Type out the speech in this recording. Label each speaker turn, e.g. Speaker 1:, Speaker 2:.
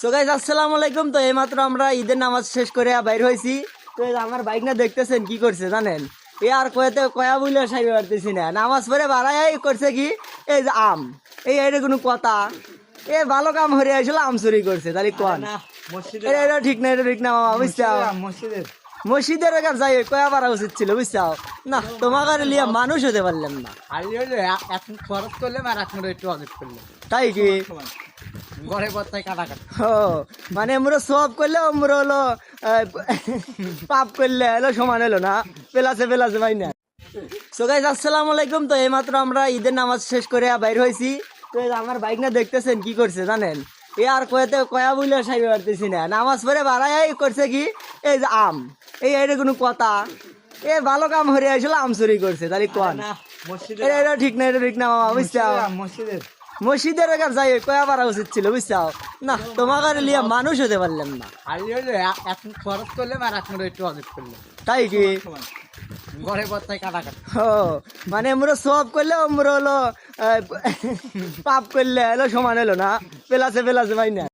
Speaker 1: So guys আসসালামু আলাইকুম। তো এইমাত্র আমরা ঈদের নামাজ শেষ করে বাইর হয়েছি। তো এই যে আমার বাইক না দেখতেছেন কি করছে জানেন? এ আর কয়া বলে সাইবে পারতেছি না, নামাজ পড়ে বাড়াই করছে কি এই যে আম, এটা কোনো কথা? এ ভালো কাম হরে আসলে আম চুরি করছে, তাহলে কোন এটা ঠিক না, এটা ঠিক না মামা, বুঝছো? মসজিদের কাছে যাই কয়া পারা উচিত ছিল, বুঝছো না? তোমাকে লিয়া মানুষ হতে পারলাম না।
Speaker 2: এখন খরচ করলে আর এখন একটু অনেক করলে
Speaker 1: তাই কি?
Speaker 2: ঘরে বর্তায় কাটাকাটি।
Speaker 1: ও মানে আমরা সব করলে আমরা হলো পাপ করলে হলো সমান হলো না, পেলাছে ভাই না। সো গাইস আসসালামু আলাইকুম। তো এইমাত্র আমরা ঈদের নামাজ শেষ করে বাইর হয়েছি। তো এই যে আমার বাইক না দেখতেছেন কি করছে জানেন? এ আর কয়া বলে সাইবে পারতেছি না, নামাজ পড়ে বাড়াই করছে কি এই যে আম, এটা কোনো কথা? এ ভালো কাম হরে আসলে আম চুরি করছে, তাহলে কোন? এটা ঠিক না, এটা ঠিক না মামা, বুঝছো? মসজিদের কাছে যাই কয়া পারা উচিত ছিল, বুঝছো না? তোমাকে লিয়া মানুষ হতে পারলাম না।
Speaker 2: এখন খরচ করলে আর এখন একটু অনেক করলে
Speaker 1: তাই কি?
Speaker 2: ঘরে বর্তায় কাটাকাটি।
Speaker 1: ও মানে আমরা সব করলে আমরা হলো পাপ করলে হলো সমান হলো না, পেলাছে ভাই না।